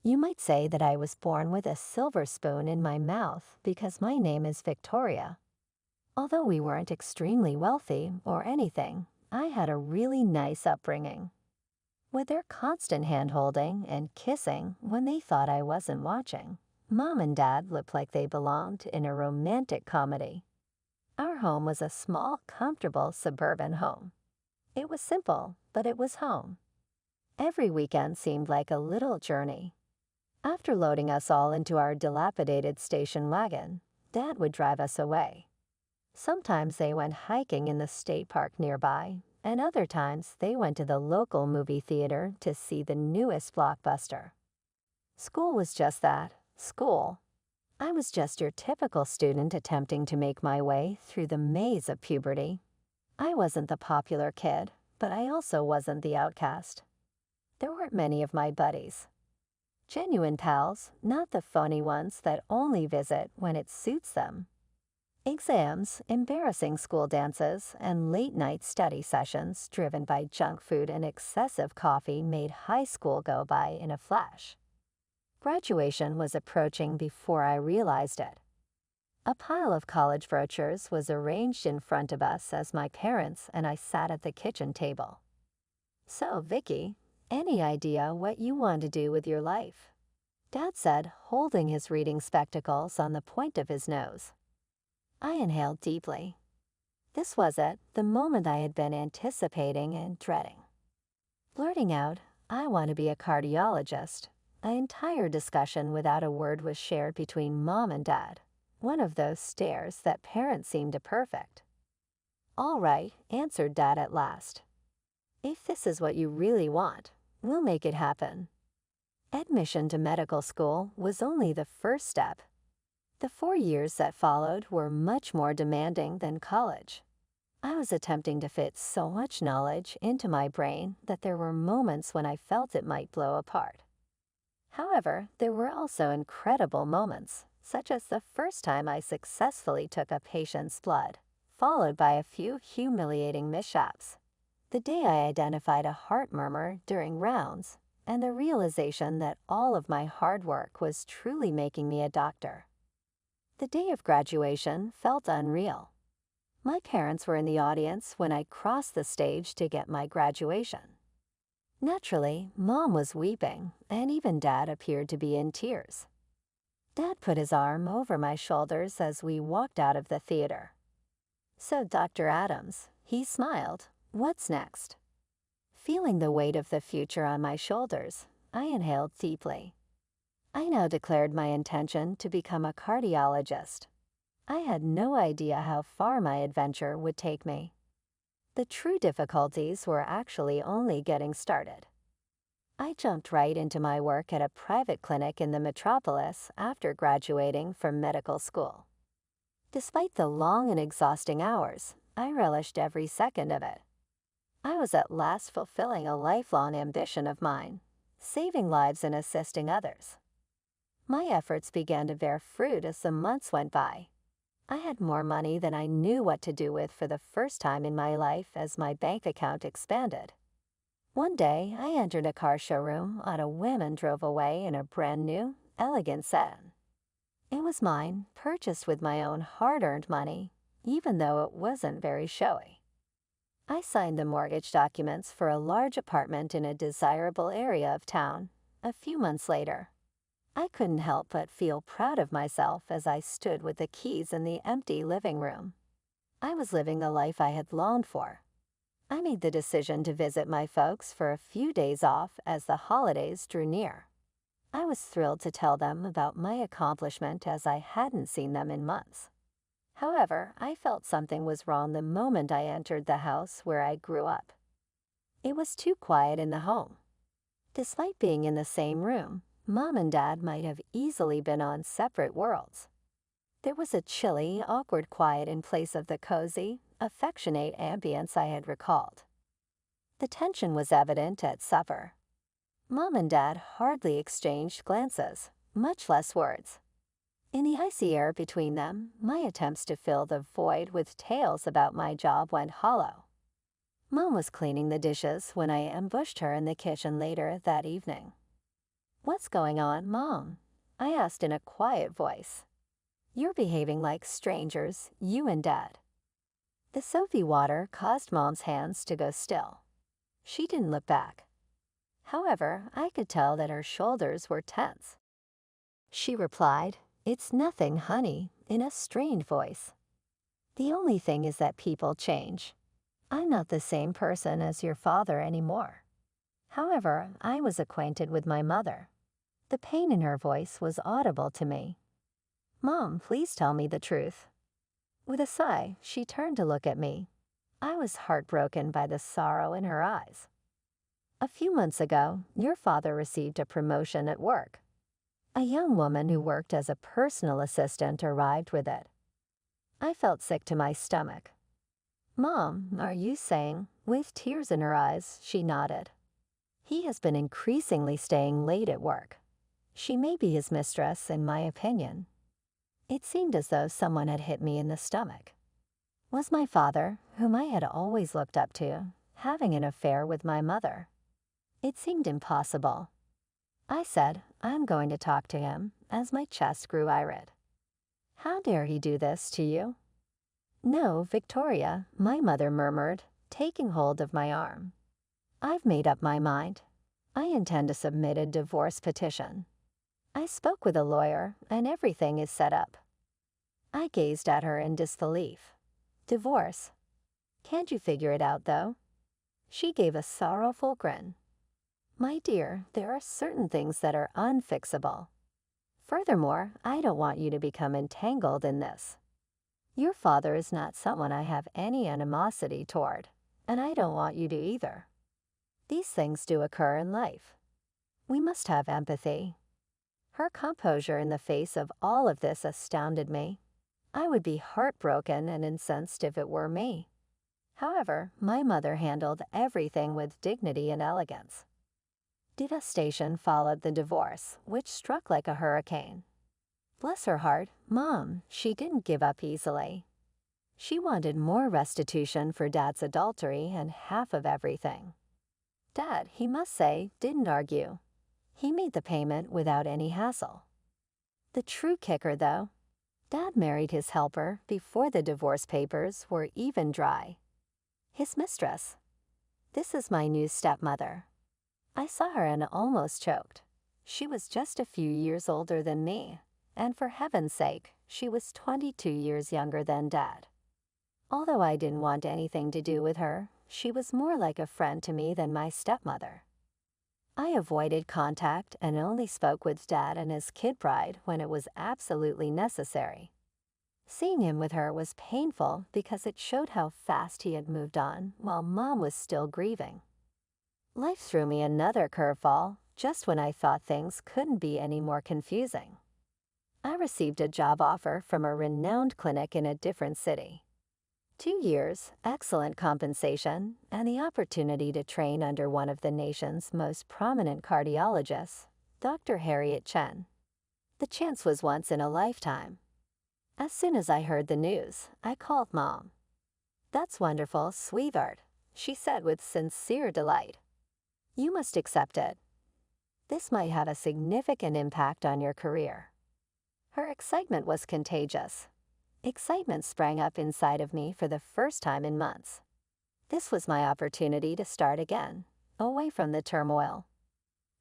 You might say that I was born with a silver spoon in my mouth because my name is Victoria. Although we weren't extremely wealthy or anything, I had a really nice upbringing. With their constant hand-holding and kissing when they thought I wasn't watching, Mom and Dad looked like they belonged in a romantic comedy. Our home was a small, comfortable suburban home. It was simple, but it was home. Every weekend seemed like a little journey. After loading us all into our dilapidated station wagon, Dad would drive us away. Sometimes they went hiking in the state park nearby, and other times they went to the local movie theater to see the newest blockbuster. School was just that, school. I was just your typical student attempting to make my way through the maze of puberty. I wasn't the popular kid, but I also wasn't the outcast. There weren't many of my buddies. Genuine pals, not the phony ones that only visit when it suits them. Exams, embarrassing school dances, and late-night study sessions driven by junk food and excessive coffee made high school go by in a flash. Graduation was approaching before I realized it. A pile of college brochures was arranged in front of us as my parents and I sat at the kitchen table. "So, Vicky, any idea what you want to do with your life?" Dad said, holding his reading spectacles on the point of his nose. I inhaled deeply. This was it, the moment I had been anticipating and dreading. Blurting out, "I want to be a cardiologist," an entire discussion without a word was shared between Mom and Dad, one of those stares that parents seem to perfect. "All right," answered Dad at last. "If this is what you really want, we'll make it happen." Admission to medical school was only the first step. The 4 years that followed were much more demanding than college. I was attempting to fit so much knowledge into my brain that there were moments when I felt it might blow apart. However, there were also incredible moments, such as the first time I successfully took a patient's blood, followed by a few humiliating mishaps. The day I identified a heart murmur during rounds, and the realization that all of my hard work was truly making me a doctor. The day of graduation felt unreal. My parents were in the audience when I crossed the stage to get my graduation. Naturally, Mom was weeping, and even Dad appeared to be in tears. Dad put his arm over my shoulders as we walked out of the theater. "So, Dr. Adams," he smiled, "what's next?" Feeling the weight of the future on my shoulders, I inhaled deeply. I now declared my intention to become a cardiologist. I had no idea how far my adventure would take me. The true difficulties were actually only getting started. I jumped right into my work at a private clinic in the metropolis after graduating from medical school. Despite the long and exhausting hours, I relished every second of it. I was at last fulfilling a lifelong ambition of mine, saving lives and assisting others. My efforts began to bear fruit as the months went by. I had more money than I knew what to do with for the first time in my life as my bank account expanded. One day, I entered a car showroom on a whim and drove away in a brand new, elegant sedan. It was mine, purchased with my own hard-earned money, even though it wasn't very showy. I signed the mortgage documents for a large apartment in a desirable area of town. A few months later, I couldn't help but feel proud of myself as I stood with the keys in the empty living room. I was living the life I had longed for. I made the decision to visit my folks for a few days off as the holidays drew near. I was thrilled to tell them about my accomplishment as I hadn't seen them in months. However, I felt something was wrong the moment I entered the house where I grew up. It was too quiet in the home. Despite being in the same room, Mom and Dad might have easily been on separate worlds. There was a chilly, awkward quiet in place of the cozy, affectionate ambience I had recalled. The tension was evident at supper. Mom and Dad hardly exchanged glances, much less words. In the icy air between them, my attempts to fill the void with tales about my job went hollow. Mom was cleaning the dishes when I ambushed her in the kitchen later that evening. "What's going on, Mom?" I asked in a quiet voice. "You're behaving like strangers, you and Dad." The soapy water caused Mom's hands to go still. She didn't look back. However, I could tell that her shoulders were tense. She replied, "It's nothing, honey," in a strained voice. "The only thing is that people change. I'm not the same person as your father anymore." However, I was acquainted with my mother. The pain in her voice was audible to me. "Mom, please tell me the truth." With a sigh, she turned to look at me. I was heartbroken by the sorrow in her eyes. "A few months ago, your father received a promotion at work. A young woman who worked as a personal assistant arrived with it." I felt sick to my stomach. "Mom, are you saying?" With tears in her eyes, she nodded. "He has been increasingly staying late at work. She may be his mistress, in my opinion." It seemed as though someone had hit me in the stomach. Was my father, whom I had always looked up to, having an affair with my mother? It seemed impossible. I said, "I'm going to talk to him," as my chest grew irid. "How dare he do this to you?" "No, Victoria," my mother murmured, taking hold of my arm. "I've made up my mind. I intend to submit a divorce petition. I spoke with a lawyer, and everything is set up." I gazed at her in disbelief. "Divorce? Can't you figure it out, though?" She gave a sorrowful grin. "My dear, there are certain things that are unfixable. Furthermore, I don't want you to become entangled in this. Your father is not someone I have any animosity toward, and I don't want you to either. These things do occur in life. We must have empathy." Her composure in the face of all of this astounded me. I would be heartbroken and incensed if it were me. However, my mother handled everything with dignity and elegance. Devastation followed the divorce, which struck like a hurricane. Bless her heart, Mom, she didn't give up easily. She wanted more restitution for Dad's adultery and half of everything. Dad, he must say, didn't argue. He made the payment without any hassle. The true kicker, though, Dad married his helper before the divorce papers were even dry. His mistress. This is my new stepmother. I saw her and almost choked. She was just a few years older than me, and for heaven's sake, she was 22 years younger than Dad. Although I didn't want anything to do with her, she was more like a friend to me than my stepmother. I avoided contact and only spoke with Dad and his kid bride when it was absolutely necessary. Seeing him with her was painful because it showed how fast he had moved on while Mom was still grieving. Life threw me another curveball just when I thought things couldn't be any more confusing. I received a job offer from a renowned clinic in a different city. 2 years, excellent compensation, and the opportunity to train under one of the nation's most prominent cardiologists, Dr. Harriet Chen. The chance was once in a lifetime. As soon as I heard the news, I called Mom. "That's wonderful, sweetheart," she said with sincere delight. "You must accept it. This might have a significant impact on your career." Her excitement was contagious. Excitement sprang up inside of me for the first time in months. This was my opportunity to start again, away from the turmoil.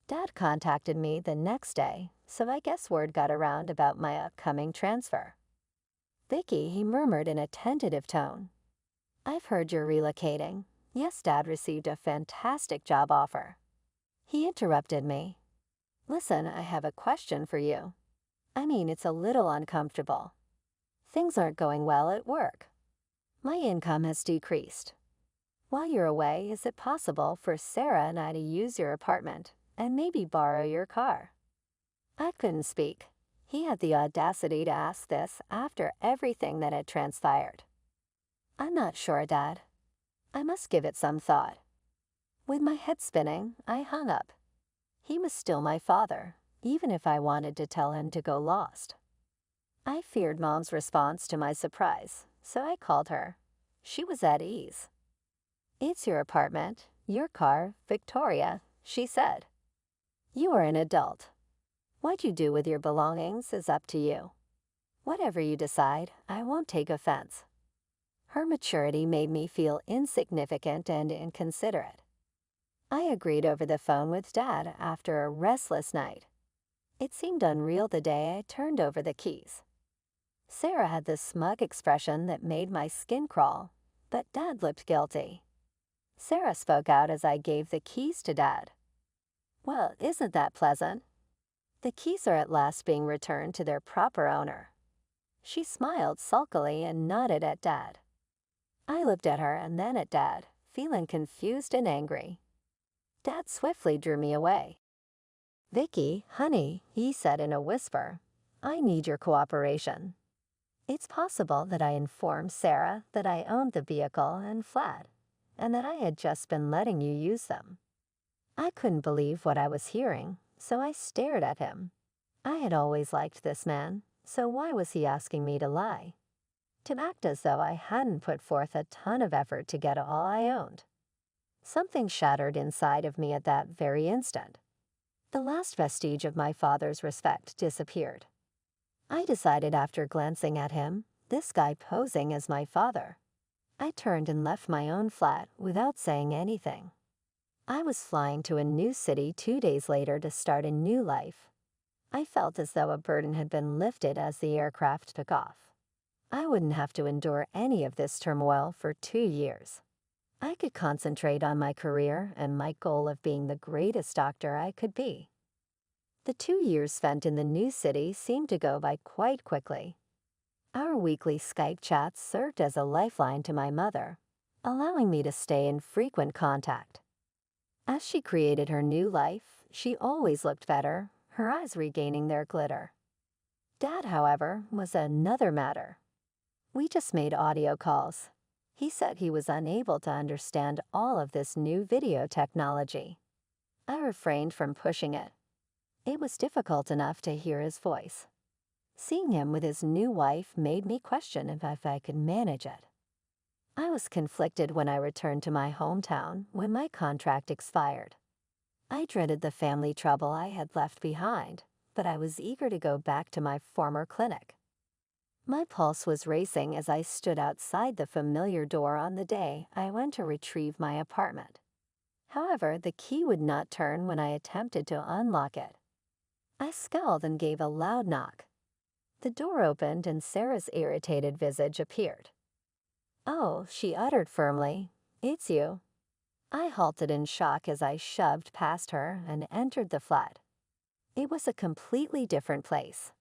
Dad contacted me the next day, so I guess word got around about my upcoming transfer. "Vicky," he murmured in a tentative tone. "I've heard you're relocating. Yes, Dad received a fantastic job offer." He interrupted me. "Listen, I have a question for you. I mean, it's a little uncomfortable. Things aren't going well at work. My income has decreased. While you're away, is it possible for Sarah and I to use your apartment and maybe borrow your car?" I couldn't speak. He had the audacity to ask this after everything that had transpired. "I'm not sure, Dad. I must give it some thought." With my head spinning, I hung up. He was still my father, even if I wanted to tell him to go lost. I feared Mom's response to my surprise, so I called her. She was at ease. "It's your apartment, your car, Victoria," she said. "You are an adult. What you do with your belongings is up to you. Whatever you decide, I won't take offense. Her maturity made me feel insignificant and inconsiderate. I agreed over the phone with Dad after a restless night. It seemed unreal the day I turned over the keys. Sarah had this smug expression that made my skin crawl, but Dad looked guilty. Sarah spoke out as I gave the keys to Dad. "Well, isn't that pleasant? The keys are at last being returned to their proper owner." She smiled sulkily and nodded at Dad. I looked at her and then at Dad, feeling confused and angry. Dad swiftly drew me away. "Vicky, honey," he said in a whisper, "I need your cooperation. It's possible that I informed Sarah that I owned the vehicle and flat, and that I had just been letting you use them." I couldn't believe what I was hearing, so I stared at him. I had always liked this man, so why was he asking me to lie? To act as though I hadn't put forth a ton of effort to get all I owned. Something shattered inside of me at that very instant. The last vestige of my father's respect disappeared. I decided after glancing at him, this guy posing as my father. I turned and left my own flat without saying anything. I was flying to a new city 2 days later to start a new life. I felt as though a burden had been lifted as the aircraft took off. I wouldn't have to endure any of this turmoil for 2 years. I could concentrate on my career and my goal of being the greatest doctor I could be. The 2 years spent in the new city seemed to go by quite quickly. Our weekly Skype chats served as a lifeline to my mother, allowing me to stay in frequent contact. As she created her new life, she always looked better, her eyes regaining their glitter. Dad, however, was another matter. We just made audio calls. He said he was unable to understand all of this new video technology. I refrained from pushing it. It was difficult enough to hear his voice. Seeing him with his new wife made me question if I could manage it. I was conflicted when I returned to my hometown when my contract expired. I dreaded the family trouble I had left behind, but I was eager to go back to my former clinic. My pulse was racing as I stood outside the familiar door on the day I went to retrieve my apartment. However, the key would not turn when I attempted to unlock it. I scowled and gave a loud knock. The door opened and Sarah's irritated visage appeared. "Oh," she uttered firmly, "it's you." I halted in shock as I shoved past her and entered the flat. It was a completely different place.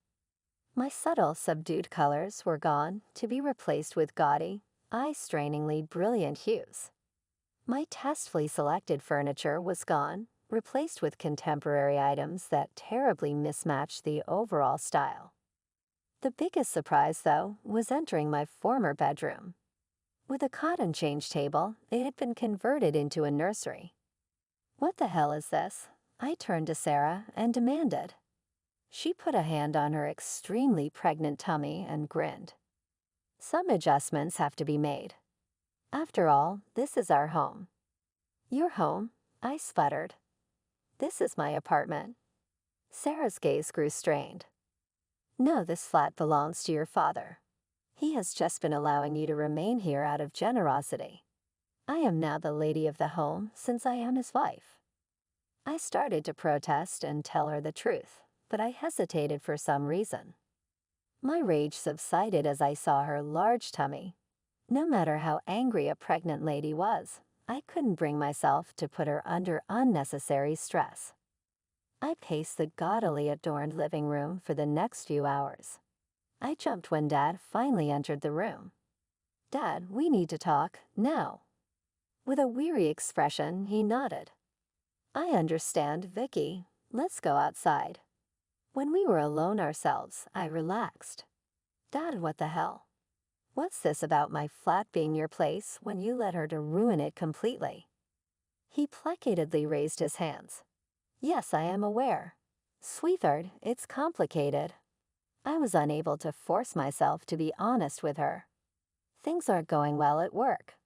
My subtle, subdued colors were gone to be replaced with gaudy, eye-strainingly brilliant hues. My tastefully selected furniture was gone, replaced with contemporary items that terribly mismatched the overall style. The biggest surprise, though, was entering my former bedroom. With a cot and change table, it had been converted into a nursery. "What the hell is this?" I turned to Sarah and demanded. She put a hand on her extremely pregnant tummy and grinned. "Some adjustments have to be made. After all, this is our home." "Your home?" I sputtered. "This is my apartment." Sarah's gaze grew strained. "No, this flat belongs to your father. He has just been allowing you to remain here out of generosity. I am now the lady of the home since I am his wife." I started to protest and tell her the truth, but I hesitated for some reason. My rage subsided as I saw her large tummy. No matter how angry a pregnant lady was, I couldn't bring myself to put her under unnecessary stress. I paced the gaudily adorned living room for the next few hours. I jumped when Dad finally entered the room. "Dad, we need to talk, now." With a weary expression, he nodded. "I understand, Vicky. Let's go outside." When we were alone ourselves, I relaxed. "Dad, what the hell? What's this about my flat being your place when you led her to ruin it completely?" He placatedly raised his hands. "Yes, I am aware. Sweetheart, it's complicated." I was unable to force myself to be honest with her. "Things aren't going well at work.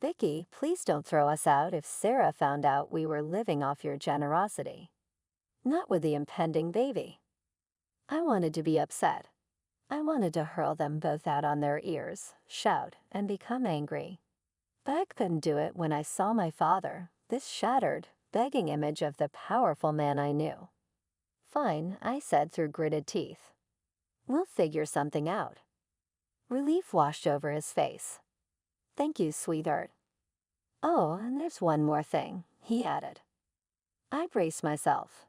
Vicky, please don't throw us out if Sarah found out we were living off your generosity." not with the impending baby. I wanted to be upset. I wanted to hurl them both out on their ears, shout, and become angry. But I couldn't do it when I saw my father, this shattered, begging image of the powerful man I knew. "Fine," I said through gritted teeth. "We'll figure something out." Relief washed over his face. "Thank you, sweetheart." "Oh, and there's one more thing," he added. I braced myself.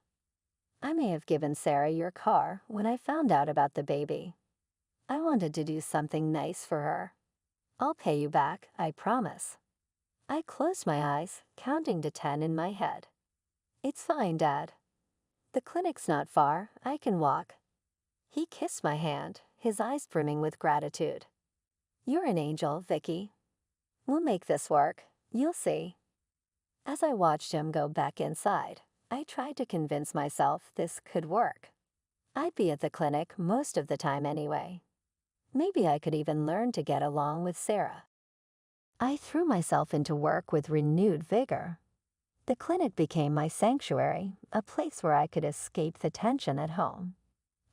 "I may have given Sarah your car when I found out about the baby. I wanted to do something nice for her. I'll pay you back, I promise." I closed my eyes, counting to 10 in my head. "It's fine, Dad. The clinic's not far. I can walk." He kissed my hand, his eyes brimming with gratitude. "You're an angel, Vicky. We'll make this work. You'll see." As I watched him go back inside, I tried to convince myself this could work. I'd be at the clinic most of the time anyway. Maybe I could even learn to get along with Sarah. I threw myself into work with renewed vigor. The clinic became my sanctuary, a place where I could escape the tension at home.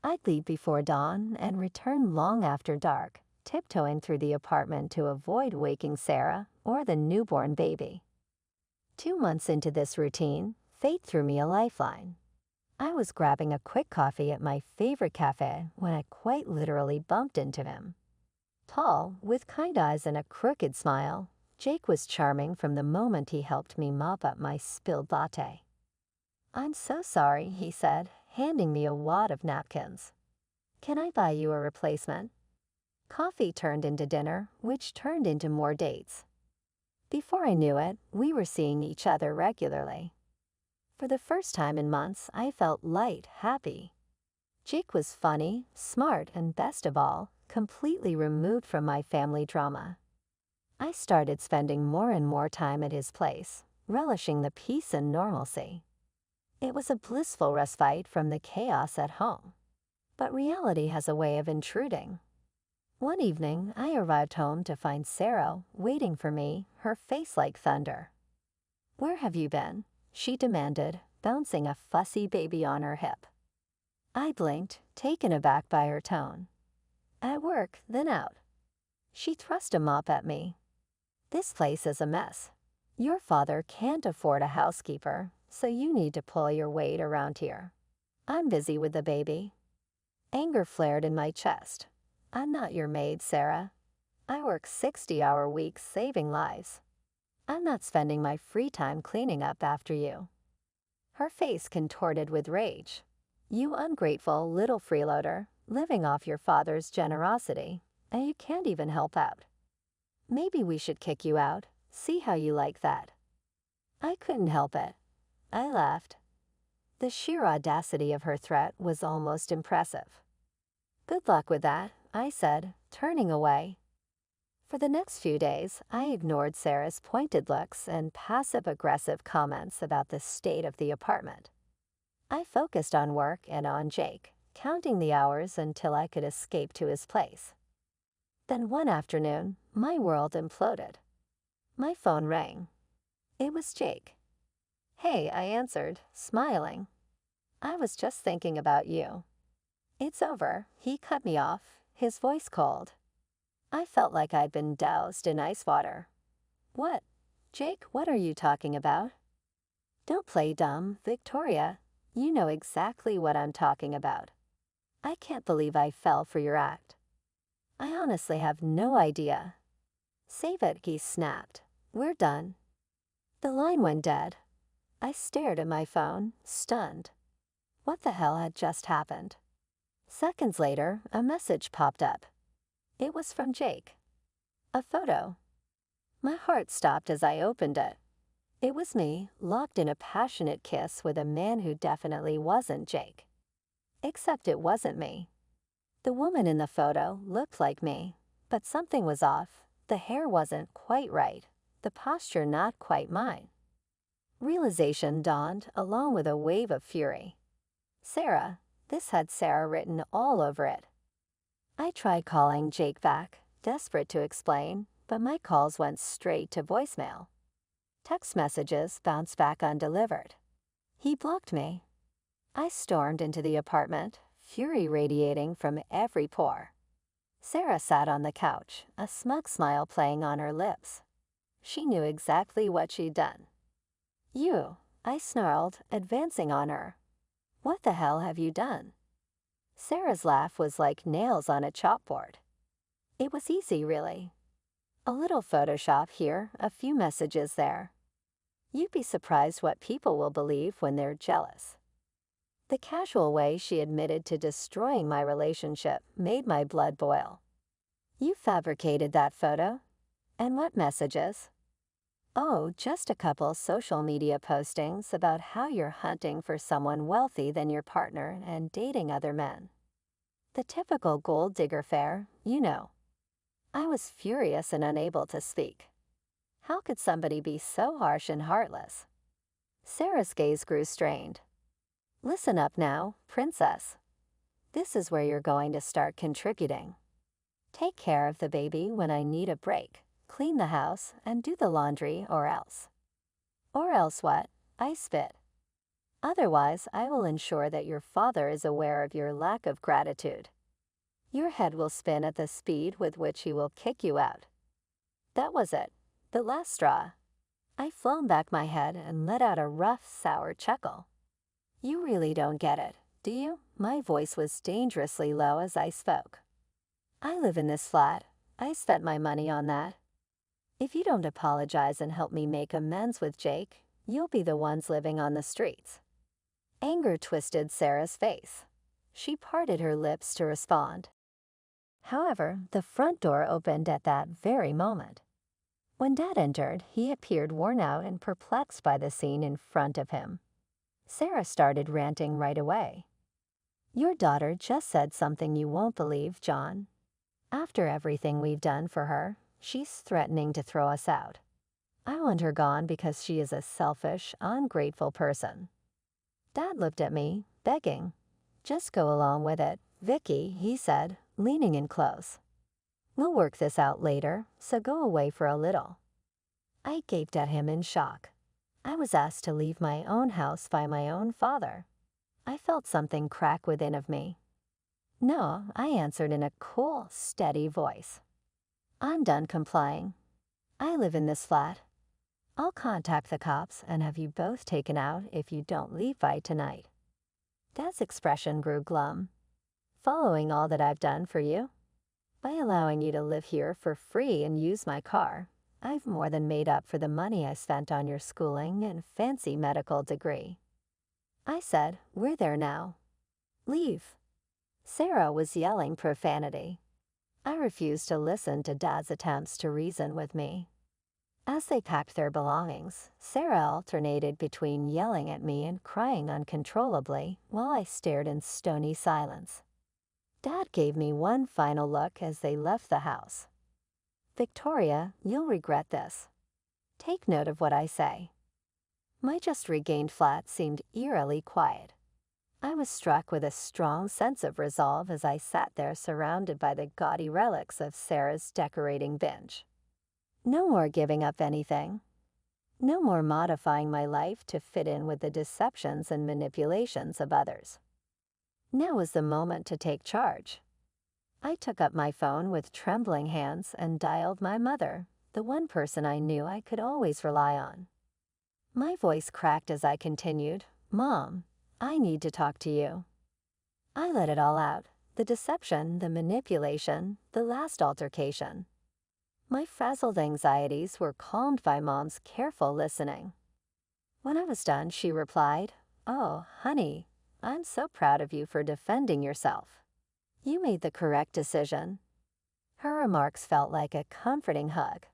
I'd leave before dawn and return long after dark, tiptoeing through the apartment to avoid waking Sarah or the newborn baby. 2 months into this routine, fate threw me a lifeline. I was grabbing a quick coffee at my favorite cafe when I quite literally bumped into him. Tall, with kind eyes and a crooked smile, Jake was charming from the moment he helped me mop up my spilled latte. "I'm so sorry," he said, handing me a wad of napkins. "Can I buy you a replacement?" Coffee turned into dinner, which turned into more dates. Before I knew it, we were seeing each other regularly. For the first time in months, I felt light, happy. Jake was funny, smart, and best of all, completely removed from my family drama. I started spending more and more time at his place, relishing the peace and normalcy. It was a blissful respite from the chaos at home. But reality has a way of intruding. One evening, I arrived home to find Sarah waiting for me, her face like thunder. "Where have you been?" she demanded, bouncing a fussy baby on her hip. I blinked, taken aback by her tone. "At work, then out." She thrust a mop at me. "This place is a mess. Your father can't afford a housekeeper, so you need to pull your weight around here. I'm busy with the baby." Anger flared in my chest. "I'm not your maid, Sarah. I work 60-hour weeks saving lives. I'm not spending my free time cleaning up after you." Her face contorted with rage. "You ungrateful little freeloader, living off your father's generosity, and you can't even help out. Maybe we should kick you out. See how you like that." I couldn't help it. I laughed. The sheer audacity of her threat was almost impressive. "Good luck with that," I said, turning away. For the next few days, I ignored Sarah's pointed looks and passive-aggressive comments about the state of the apartment. I focused on work and on Jake, counting the hours until I could escape to his place. Then one afternoon, my world imploded. My phone rang. It was Jake. "Hey," I answered, smiling. "I was just thinking about you." "It's over," he cut me off, his voice cold. I felt like I'd been doused in ice water. "What? Jake, what are you talking about?" "Don't play dumb, Victoria. You know exactly what I'm talking about. I can't believe I fell for your act. I honestly have no idea." "Save it," he snapped. "We're done." The line went dead. I stared at my phone, stunned. What the hell had just happened? Seconds later, a message popped up. It was from Jake. A photo. My heart stopped as I opened it. It was me, locked in a passionate kiss with a man who definitely wasn't Jake. Except it wasn't me. The woman in the photo looked like me, but something was off. The hair wasn't quite right, the posture not quite mine. Realization dawned along with a wave of fury. Sarah. This had Sarah written all over it. I tried calling Jake back, desperate to explain, but my calls went straight to voicemail. Text messages bounced back undelivered. He blocked me. I stormed into the apartment, fury radiating from every pore. Sarah sat on the couch, a smug smile playing on her lips. She knew exactly what she'd done. "You," I snarled, advancing on her. "What the hell have you done?" Sarah's laugh was like nails on a chalkboard. "It was easy, really. A little Photoshop here, a few messages there. You'd be surprised what people will believe when they're jealous." The casual way she admitted to destroying my relationship made my blood boil. "You fabricated that photo? And what messages?" "Oh, just a couple social media postings about how you're hunting for someone wealthy than your partner and dating other men. The typical gold digger fare, you know." I was furious and unable to speak. How could somebody be so harsh and heartless? Sarah's gaze grew strained. "Listen up now, princess. This is where you're going to start contributing. Take care of the baby when I need a break, clean the house, and do the laundry, or else." "Or else what?" I spit. "Otherwise, I will ensure that your father is aware of your lack of gratitude. Your head will spin at the speed with which he will kick you out." That was it, the last straw. I flung back my head and let out a rough, sour chuckle. "You really don't get it, do you?" My voice was dangerously low as I spoke. "I live in this flat. I spent my money on that. If you don't apologize and help me make amends with Jake, you'll be the ones living on the streets." Anger twisted Sarah's face. She parted her lips to respond. However, the front door opened at that very moment. When Dad entered, he appeared worn out and perplexed by the scene in front of him. Sarah started ranting right away. "Your daughter just said something you won't believe, John. After everything we've done for her, she's threatening to throw us out. I want her gone because she is a selfish, ungrateful person." Dad looked at me, begging. "Just go along with it, Vicky," he said, leaning in close. "We'll work this out later, so go away for a little." I gaped at him in shock. I was asked to leave my own house by my own father. I felt something crack within of me. "No," I answered in a cool, steady voice. "I'm done complying. I live in this flat. I'll contact the cops and have you both taken out if you don't leave by tonight." Dad's expression grew glum. "Following all that I've done for you? By allowing you to live here for free and use my car, I've more than made up for the money I spent on your schooling and fancy medical degree." I said, "We're there now. Leave." Sarah was yelling profanity. I refused to listen to Dad's attempts to reason with me. As they packed their belongings, Sarah alternated between yelling at me and crying uncontrollably while I stared in stony silence. Dad gave me one final look as they left the house. "Victoria, you'll regret this. Take note of what I say." My just regained flat seemed eerily quiet. I was struck with a strong sense of resolve as I sat there surrounded by the gaudy relics of Sarah's decorating binge. No more giving up anything. No more modifying my life to fit in with the deceptions and manipulations of others. Now was the moment to take charge. I took up my phone with trembling hands and dialed my mother, the one person I knew I could always rely on. My voice cracked as I continued, "Mom, I need to talk to you." I let it all out, the deception, the manipulation, the last altercation. My frazzled anxieties were calmed by Mom's careful listening. When I was done, she replied, "Oh, honey, I'm so proud of you for defending yourself. You made the correct decision." Her remarks felt like a comforting hug.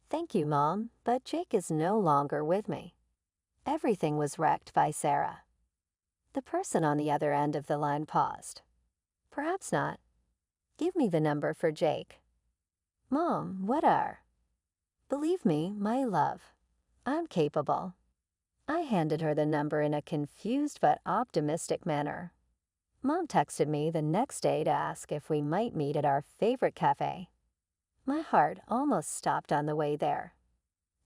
"Thank you, Mom, but Jake is no longer with me." Everything was wrecked by Sarah. The person on the other end of the line paused. "Perhaps not. Give me the number for Jake." "Mom, what are?" "Believe me, my love, I'm capable." I handed her the number in a confused but optimistic manner. Mom texted me the next day to ask if we might meet at our favorite cafe. My heart almost stopped on the way there.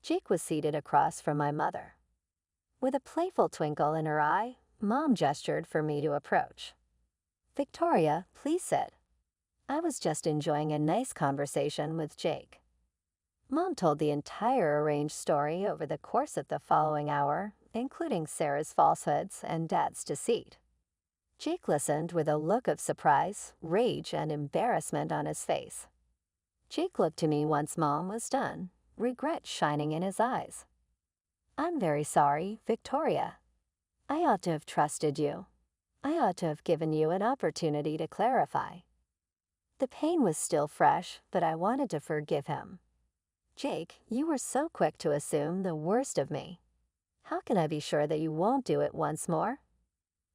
Jake was seated across from my mother. With a playful twinkle in her eye, Mom gestured for me to approach. "Victoria, please sit." I was just enjoying a nice conversation with Jake. Mom told the entire arranged story over the course of the following hour, including Sarah's falsehoods and Dad's deceit. Jake listened with a look of surprise, rage, and embarrassment on his face. Jake looked to me once Mom was done, regret shining in his eyes. "I'm very sorry, Victoria. I ought to have trusted you. I ought to have given you an opportunity to clarify." The pain was still fresh, but I wanted to forgive him. "Jake, you were so quick to assume the worst of me. How can I be sure that you won't do it once more?"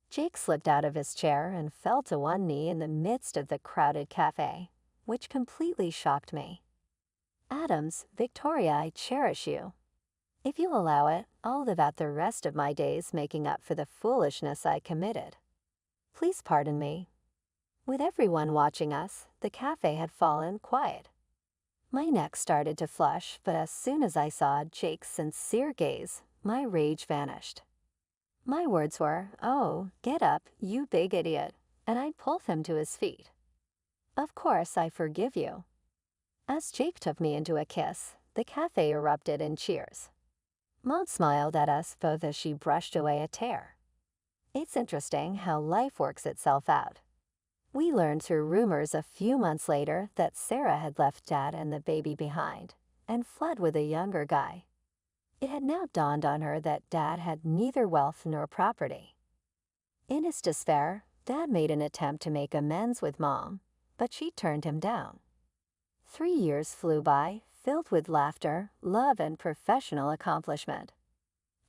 Jake slipped out of his chair and fell to one knee in the midst of the crowded cafe, which completely shocked me. "Adams, Victoria, I cherish you. If you allow it, I'll live out the rest of my days making up for the foolishness I committed. Please pardon me." With everyone watching us, the cafe had fallen quiet. My neck started to flush, but as soon as I saw Jake's sincere gaze, my rage vanished. My words were, "Oh, get up, you big idiot," and I'd pull him to his feet. "Of course, I forgive you." As Jake took me into a kiss, the cafe erupted in cheers. Maud smiled at us both as she brushed away a tear. It's interesting how life works itself out. We learned through rumors a few months later that Sarah had left Dad and the baby behind and fled with a younger guy. It had now dawned on her that Dad had neither wealth nor property. In his despair, Dad made an attempt to make amends with Mom, but she turned him down. 3 years flew by, filled with laughter, love, and professional accomplishment.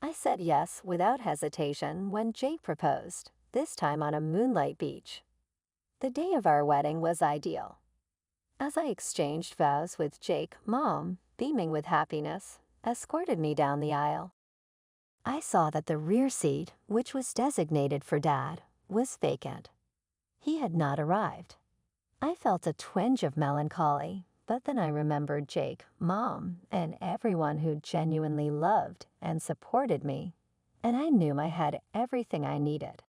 I said yes without hesitation when Jake proposed, this time on a moonlight beach. The day of our wedding was ideal. As I exchanged vows with Jake, Mom, beaming with happiness, escorted me down the aisle. I saw that the rear seat, which was designated for Dad, was vacant. He had not arrived. I felt a twinge of melancholy, but then I remembered Jake, Mom, and everyone who genuinely loved and supported me, and I knew I had everything I needed.